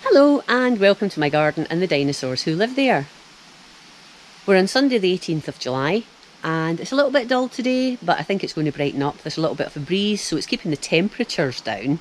Hello and welcome to my garden and the dinosaurs who live there. We're on Sunday the 18th of July and it's a little bit dull today, but I think it's going to brighten up. There's a little bit of a breeze, so it's keeping the temperatures down.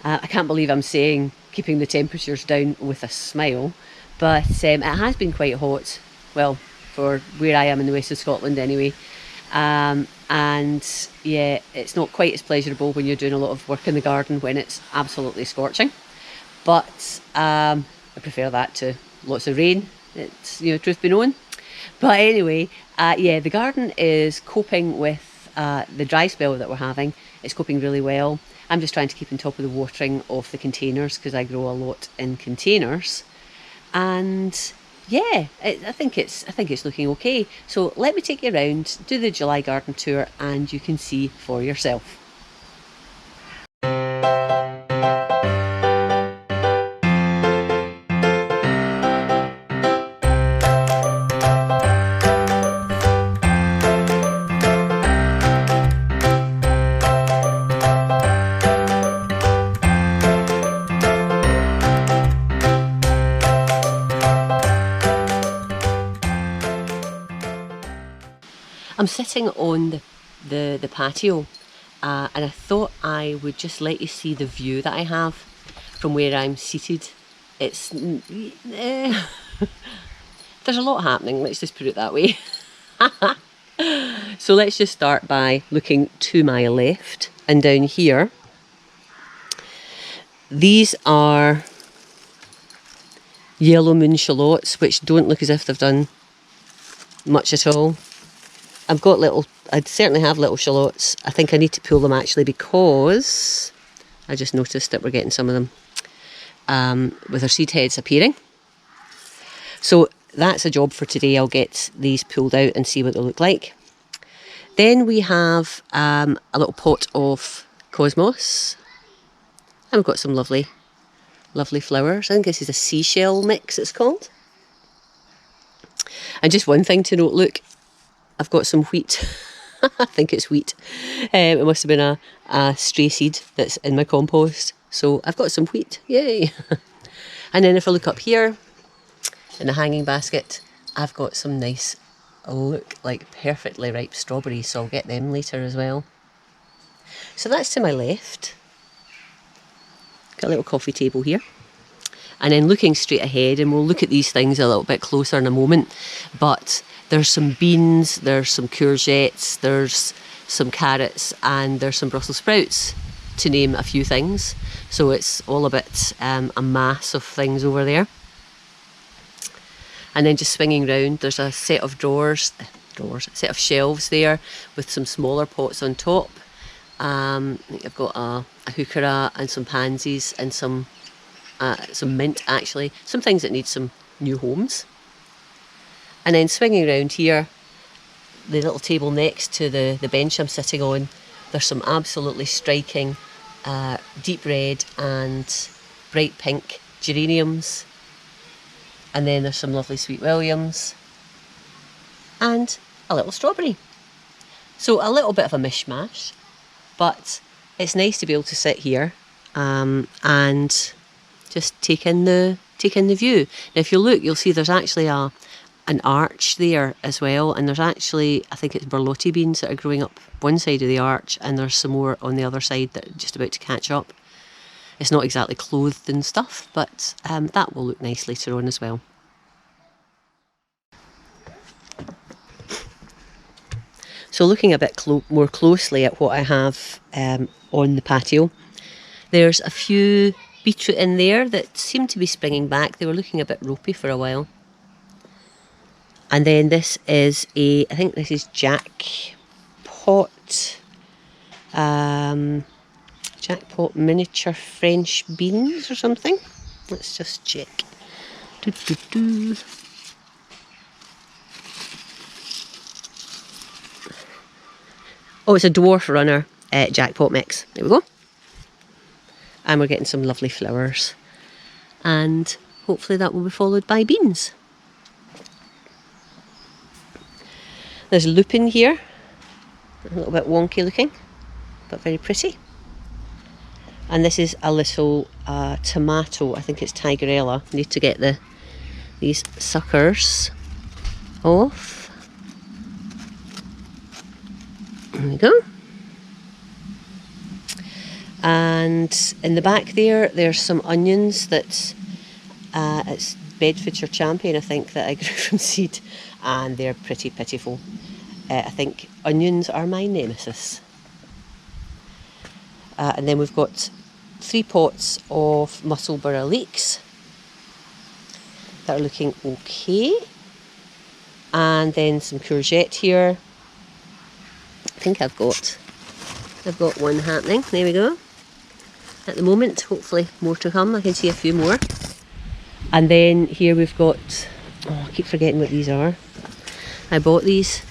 I can't believe I'm saying keeping the temperatures down with a smile, but it has been quite hot, well, for where I am in the west of Scotland anyway. And yeah, it's not quite as pleasurable when you're doing a lot of work in the garden when it's absolutely scorching. But I prefer that to lots of rain. It's, truth be known. But anyway, yeah, the garden is coping with the dry spell that we're having. It's coping really well. I'm just trying to keep on top of the watering of the containers because I grow a lot in containers. And yeah, I think it's looking okay. So let me take you around, do the July garden tour, and you can see for yourself. I'm sitting on the patio and I thought I would just let you see the view that I have from where I'm seated. It's there's a lot happening, let's just put it that way. So let's just start by looking to my left, and down here these are yellow moon shallots, which don't look as if they've done much at all. I certainly have little shallots. I think I need to pull them actually because I just noticed that we're getting some of them with our seed heads appearing. So that's a job for today. I'll get these pulled out and see what they look like. Then we have a little pot of cosmos. And we've got some lovely flowers. I think this is a seashell mix, it's called. And just one thing to note, look, I've got some wheat. I think it's wheat. It must have been a stray seed that's in my compost. So I've got some wheat, yay. And then if I look up here in the hanging basket, I've got some nice, look like perfectly ripe strawberries, so I'll get them later as well. So that's to my left. Got a little coffee table here. And then looking straight ahead, and we'll look at these things a little bit closer in a moment, but there's some beans, there's some courgettes, there's some carrots, and there's some Brussels sprouts, to name a few things. So it's all a bit a mass of things over there. And then just swinging round, there's a set of set of shelves there with some smaller pots on top. I think I've got a heuchera and some pansies and some mint, actually. Some things that need some new homes. And then swinging around here, the little table next to the bench I'm sitting on, there's some absolutely striking deep red and bright pink geraniums. And then there's some lovely Sweet Williams and a little strawberry. So a little bit of a mishmash, but it's nice to be able to sit here and just take in the view. Now if you look, you'll see there's actually an arch there as well, and there's actually, I think it's borlotti beans that are growing up one side of the arch, and there's some more on the other side that are just about to catch up. It's not exactly clothed in stuff, but that will look nice later on as well. So looking a bit more closely at what I have on the patio, there's a few beetroot in there that seem to be springing back. They were looking a bit ropey for a while. And then this is I think this is jackpot miniature French beans or something. Let's just check. Oh, it's a dwarf runner jackpot mix. There we go. And we're getting some lovely flowers. And hopefully that will be followed by beans. There's lupin here, a little bit wonky looking, but very pretty. And this is a little tomato. I think it's Tigerella. Need to get these suckers off. There we go. And in the back there's some onions that it's Bedfordshire Champion, I think, that I grew from seed, and they're pretty pitiful. I think onions are my nemesis. And then we've got 3 pots of Musselburgh leeks that are looking okay. And then some courgette here. I think I've got one happening. There we go. At the moment, hopefully more to come. I can see a few more. And then here we've got, I keep forgetting what these are. I bought these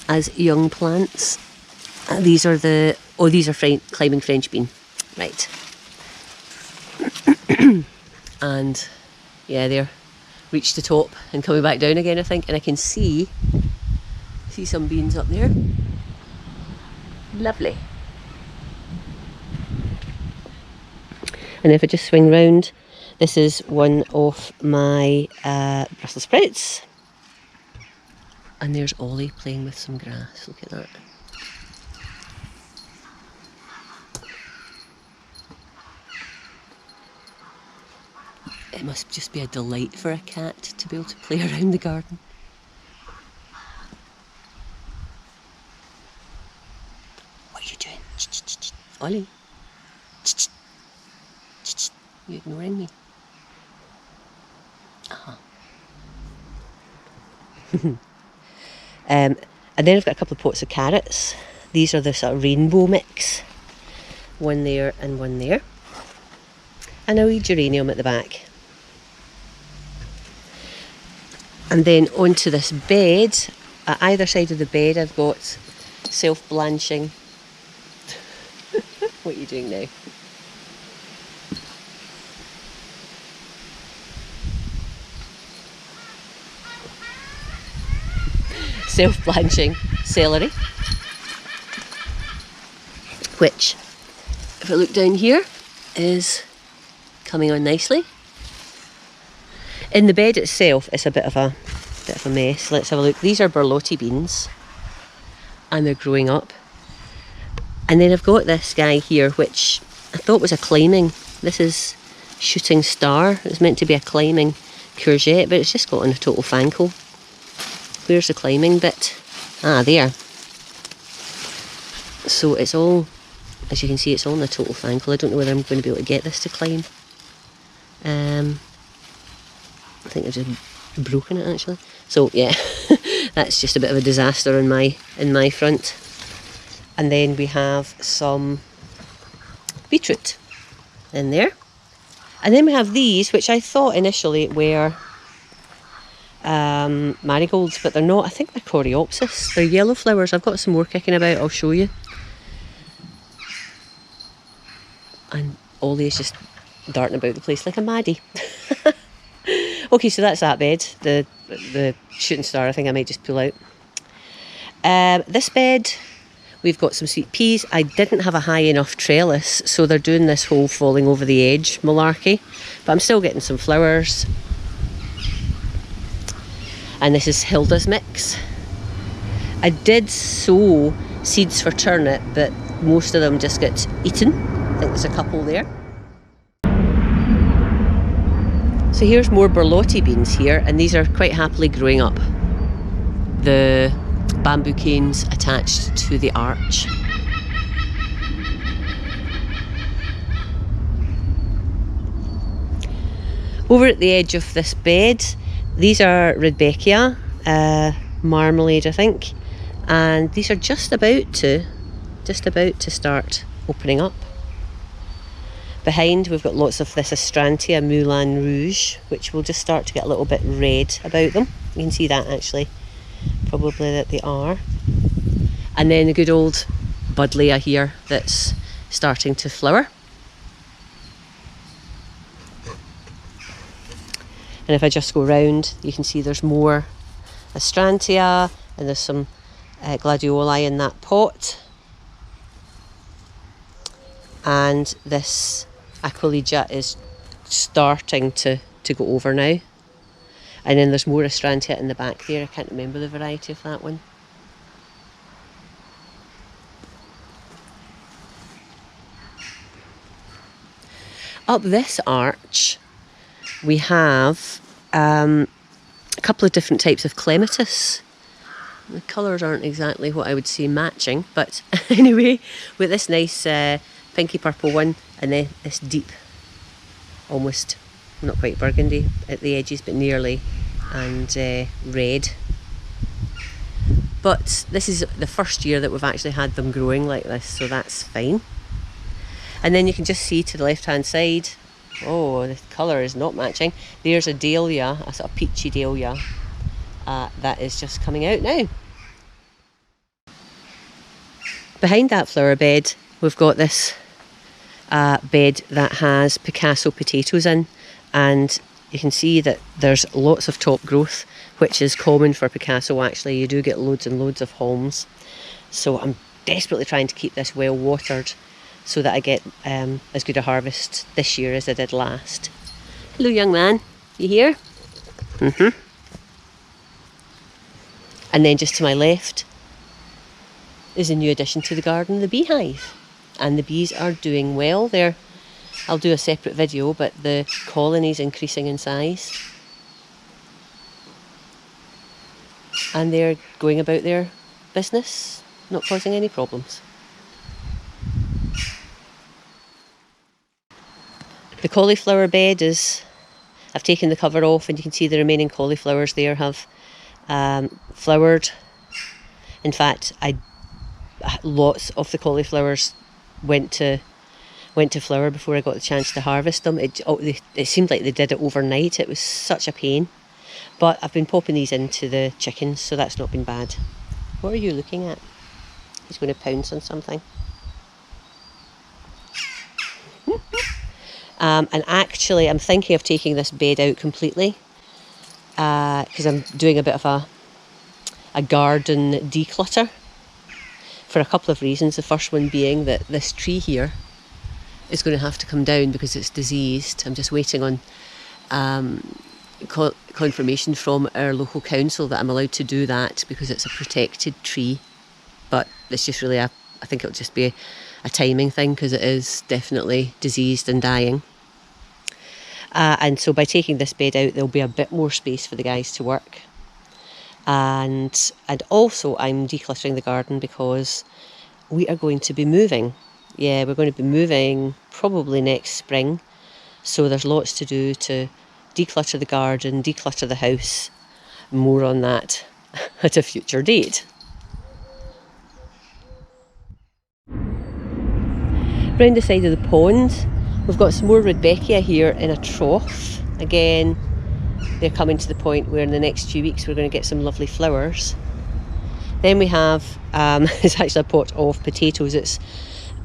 as young plants. These are climbing French bean. Right. And yeah, they're reached the top and coming back down again, I think. And I can see some beans up there. Lovely. And if I just swing round, this is one of my Brussels sprouts. And there's Ollie playing with some grass. Look at that. It must just be a delight for a cat to be able to play around the garden. What are you doing? Ollie? You ignoring me? And then I've got a couple of pots of carrots. These are the sort of rainbow mix. One there and one there. And a wee geranium at the back. And then onto this bed, at either side of the bed I've got self-blanching. What are you doing now? Self-blanching celery, which, if I look down here, is coming on nicely. In the bed itself, it's a bit of a mess. Let's have a look. These are Borlotti beans, and they're growing up. And then I've got this guy here, which I thought was a climbing. This is Shooting Star. It's meant to be a climbing courgette, but it's just got on a total fankle. Where's the climbing bit? Ah, there. So it's all, as you can see, it's all in a total fankle. I don't know whether I'm going to be able to get this to climb. I think I've just broken it actually. So yeah, that's just a bit of a disaster in my front. And then we have some beetroot in there. And then we have these, which I thought initially were marigolds, but they're not. I think they're coreopsis. They're yellow flowers. I've got some more kicking about. I'll show you. And Ollie is just darting about the place like a maddie. Okay, so that's that bed. The Shooting Star, I think I might just pull out. This bed, we've got some sweet peas. I didn't have a high enough trellis, so they're doing this whole falling over the edge malarkey. But I'm still getting some flowers. And this is Hilda's mix. I did sow seeds for turnip, but most of them just get eaten. I think there's a couple there. So here's more Borlotti beans here, and these are quite happily growing up. The bamboo canes attached to the arch. Over at the edge of this bed, these are Rudbeckia, marmalade I think, and these are just about to start opening up. Behind we've got lots of this Astrantia Moulin Rouge, which will just start to get a little bit red about them. You can see that actually, probably that they are. And then the good old Buddleia here that's starting to flower. And if I just go round, you can see there's more Astrantia, and there's some gladioli in that pot. and this Aquilegia is starting to go over now. And then there's more Astrantia in the back there. I can't remember the variety of that one. Up this arch we have a couple of different types of clematis. The colours aren't exactly what I would say matching, but anyway, with this nice pinky purple one, and then this deep, almost not quite burgundy at the edges, but nearly, and red. But this is the first year that we've actually had them growing like this, so that's fine. And then you can just see to the left hand side, oh, the colour is not matching. There's a dahlia, a sort of peachy dahlia, that is just coming out now. Behind that flower bed, we've got this bed that has Picasso potatoes in, and you can see that there's lots of top growth, which is common for Picasso actually. You do get loads and loads of haulms. So I'm desperately trying to keep this well watered so that I get as good a harvest this year as I did last. Hello young man, you here? And then just to my left is a new addition to the garden, the beehive. And the bees are doing well. I'll do a separate video, but the colony's increasing in size. And they're going about their business, not causing any problems. The cauliflower bed I've taken the cover off, and you can see the remaining cauliflowers there have flowered. In fact, lots of the cauliflowers went to flower before I got the chance to harvest them. It seemed like they did it overnight. It was such a pain. But I've been popping these into the chickens, so that's not been bad. What are you looking at? He's going to pounce on something. And actually, I'm thinking of taking this bed out completely because I'm doing a bit of a garden declutter for a couple of reasons. The first one being that this tree here is going to have to come down because it's diseased. I'm just waiting on confirmation from our local council that I'm allowed to do that because it's a protected tree. But it's just really I think it'll just be a timing thing because it is definitely diseased and dying. And so by taking this bed out, there'll be a bit more space for the guys to work. And also I'm decluttering the garden because we are going to be moving. Yeah, we're going to be moving probably next spring. So there's lots to do to declutter the garden, declutter the house. More on that at a future date. Round the side of the pond, we've got some more Rudbeckia here in a trough. Again, they're coming to the point where in the next few weeks we're going to get some lovely flowers. Then we have, it's actually a pot of potatoes. It's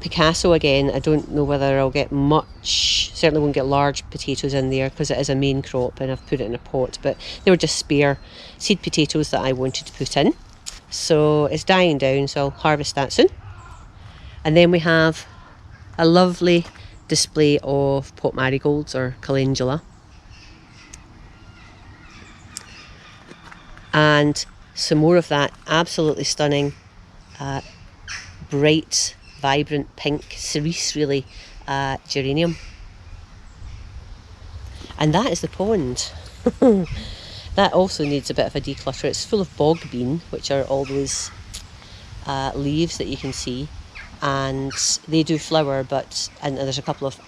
Picasso again. I don't know whether I'll get much, certainly won't get large potatoes in there because it is a main crop and I've put it in a pot, but they were just spare seed potatoes that I wanted to put in. So it's dying down, so I'll harvest that soon. And then we have a lovely display of pot marigolds or calendula. And some more of that absolutely stunning, bright, vibrant pink cerise really, geranium. And that is the pond. That also needs a bit of a declutter. It's full of bog bean, which are all those leaves that you can see. And they do flower, and there's a couple of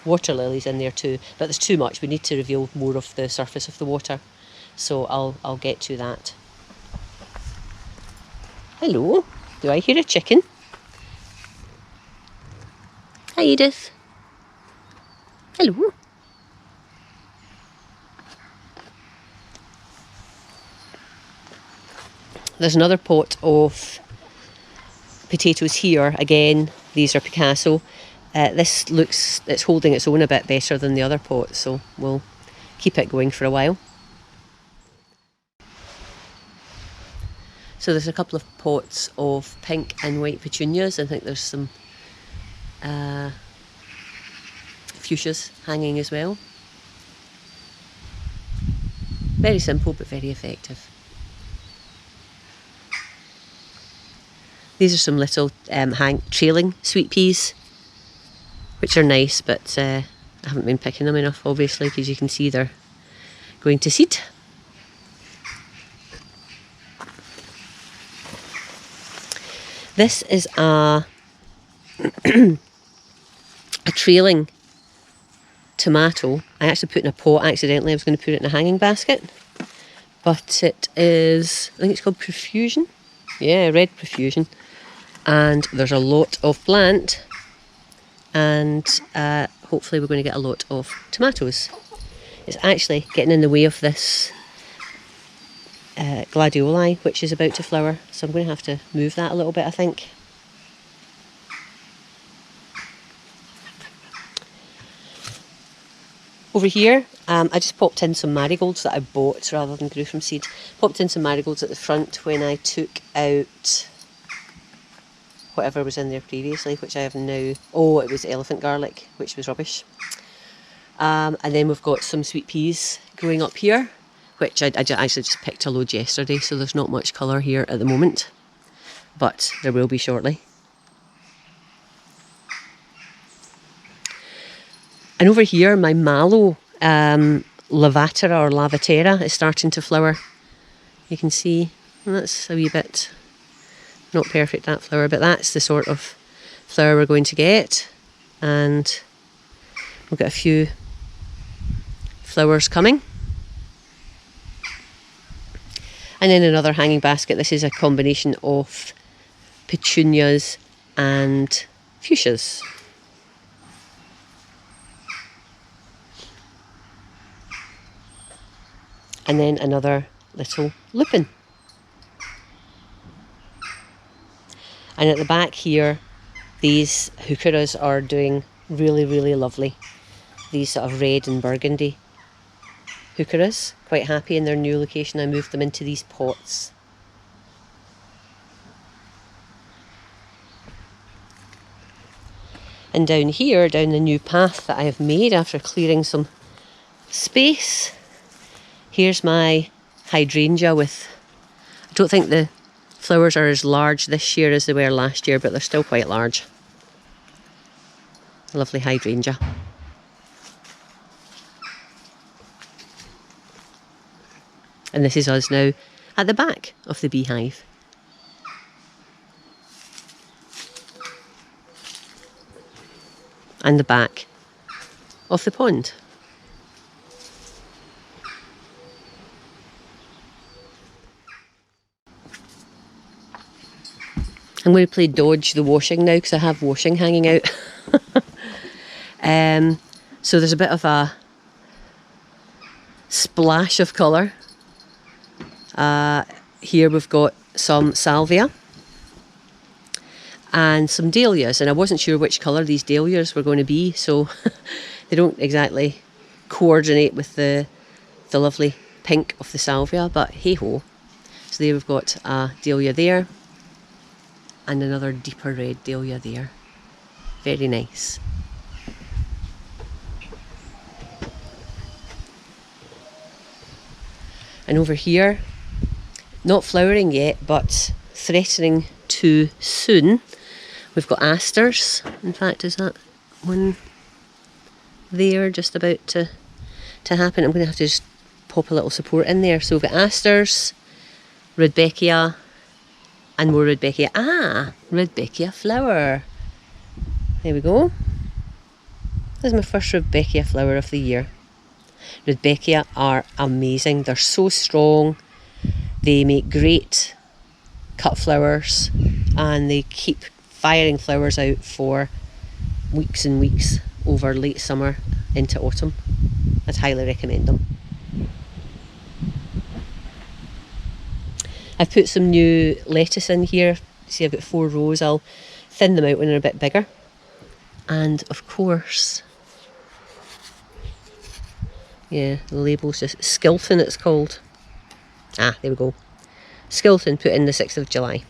water lilies in there too, but there's too much. We need to reveal more of the surface of the water, so I'll get to that. Hello, do I hear a chicken? Hi Edith. Hello. There's another pot of potatoes here. Again, these are Picasso. This looks, it's holding its own a bit better than the other pot, so we'll keep it going for a while. So there's a couple of pots of pink and white petunias. I think there's some fuchsias hanging as well. Very simple but very effective. These are some little trailing sweet peas, which are nice, but I haven't been picking them enough, obviously, because you can see they're going to seed. This is a trailing tomato. I actually put in a pot accidentally. I was going to put it in a hanging basket, but it is, I think it's called Profusion. Yeah, red Profusion. And there's a lot of plant, and hopefully we're going to get a lot of tomatoes. It's actually getting in the way of this gladioli, which is about to flower, so I'm going to have to move that a little bit, I think. Over here, I just popped in some marigolds that I bought rather than grew from seed. Popped in some marigolds at the front when I took out whatever was in there previously, which I have now. Oh, it was elephant garlic, which was rubbish. And then we've got some sweet peas growing up here, which I actually just picked a load yesterday, so there's not much colour here at the moment, but there will be shortly. And over here, my mallow, Lavatera or Lavatera, is starting to flower. You can see, well, that's a wee bit not perfect, that flower, but that's the sort of flower we're going to get. And we'll get a few flowers coming. And then another hanging basket. This is a combination of petunias and fuchsias. And then another little lupin. And at the back here, these heucheras are doing really, really lovely. These sort of red and burgundy heucheras. Quite happy in their new location. I moved them into these pots. And down here, down the new path that I have made after clearing some space, here's my hydrangea with, I don't think the flowers are as large this year as they were last year, but they're still quite large. Lovely hydrangea. And this is us now at the back of the beehive. And the back of the pond. I'm going to play dodge the washing now because I have washing hanging out. So there's a bit of a splash of colour. Here we've got some salvia and some dahlias, and I wasn't sure which colour these dahlias were going to be, so they don't exactly coordinate with the lovely pink of the salvia, but hey ho. So there we've got a dahlia there and another deeper red dahlia there. Very nice. And over here, not flowering yet, but threatening to soon, we've got asters. In fact, is that one there just about to happen? I'm going to have to just pop a little support in there. So we've got asters, Rudbeckia, and more Rudbeckia. Ah, Rudbeckia flower. There we go. This is my first Rudbeckia flower of the year. Rudbeckia are amazing. They're so strong. They make great cut flowers, and they keep firing flowers out for weeks and weeks over late summer into autumn. I'd highly recommend them. I've put some new lettuce in here. See, I've got 4 rows. I'll thin them out when they're a bit bigger. And of course, yeah, the label's just Skilton, it's called. Ah, there we go. Skilton, put in the 6th of July.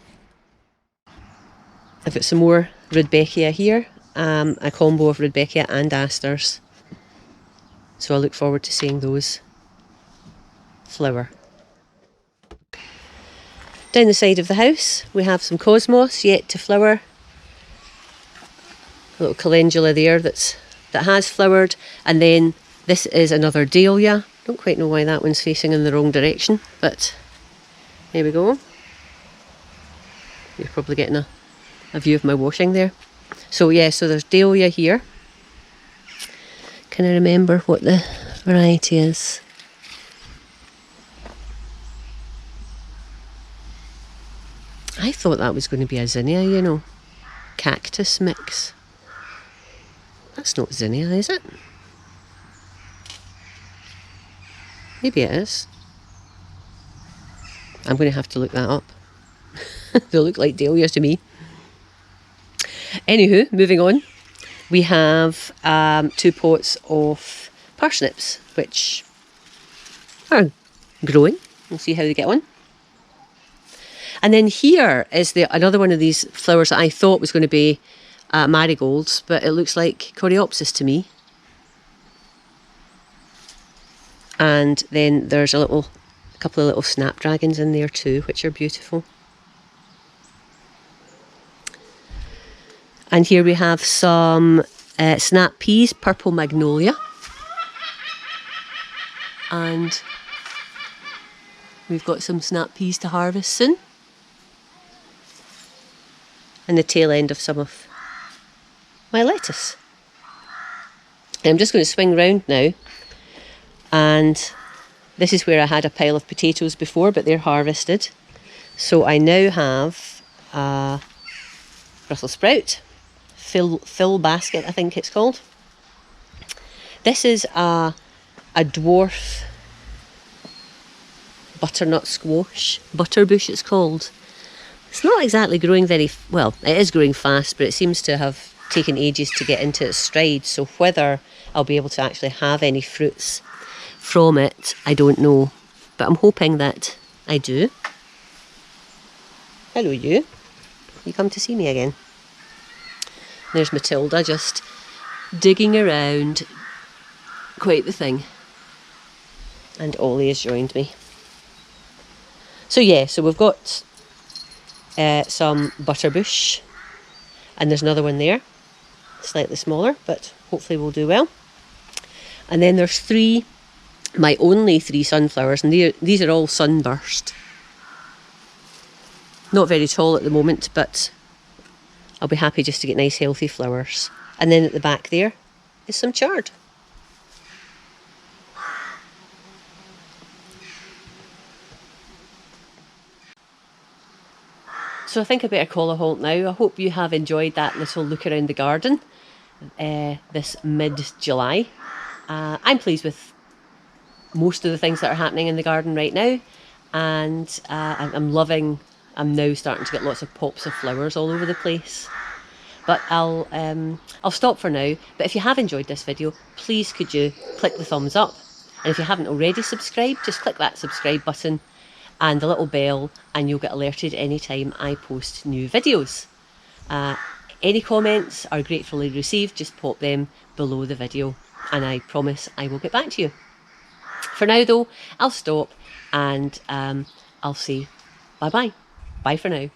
I've got some more Rudbeckia here, a combo of Rudbeckia and asters. So I look forward to seeing those flower. Down the side of the house we have some cosmos yet to flower. A little calendula there that has flowered, and then this is another dahlia. Don't quite know why that one's facing in the wrong direction, but there we go. You're probably getting a view of my washing there. So yeah, so there's dahlia here. Can I remember what the variety is? I thought that was going to be a zinnia, you know. Cactus mix. That's not zinnia, is it? Maybe it is. I'm going to have to look that up. They look like dahlias to me. Anywho, moving on. We have 2 pots of parsnips, which are growing. We'll see how they get on. And then here is another one of these flowers that I thought was going to be marigolds, but it looks like coreopsis to me. And then there's a couple of little snapdragons in there too, which are beautiful. And here we have some snap peas, purple magnolia. And we've got some snap peas to harvest soon. And the tail end of some of my lettuce. And I'm just going to swing round now. And this is where I had a pile of potatoes before, but they're harvested. So I now have a Brussels sprout, fill basket, I think it's called. This is a dwarf butternut squash, butterbush it's called. It's not exactly growing very well. It is growing fast, but it seems to have taken ages to get into its stride. So whether I'll be able to actually have any fruits from it, I don't know. But I'm hoping that I do. Hello, you. You come to see me again. There's Matilda just digging around. Quite the thing. And Ollie has joined me. So yeah, so we've got some butterbush, and there's another one there, slightly smaller, but hopefully we'll do well. And then there's my only 3 sunflowers, and these are all sunburst. Not very tall at the moment, but I'll be happy just to get nice healthy flowers. And then at the back there is some chard. So I think I better call a halt now. I hope you have enjoyed that little look around the garden this mid-July. I'm pleased with most of the things that are happening in the garden right now, and I'm now starting to get lots of pops of flowers all over the place. But I'll stop for now. But if you have enjoyed this video, please could you click the thumbs up, and if you haven't already subscribed, just click that subscribe button and the little bell, and you'll get alerted anytime I post new videos. Any comments are gratefully received. Just pop them below the video and I promise I will get back to you. For now though, I'll stop and I'll say bye bye. Bye for now.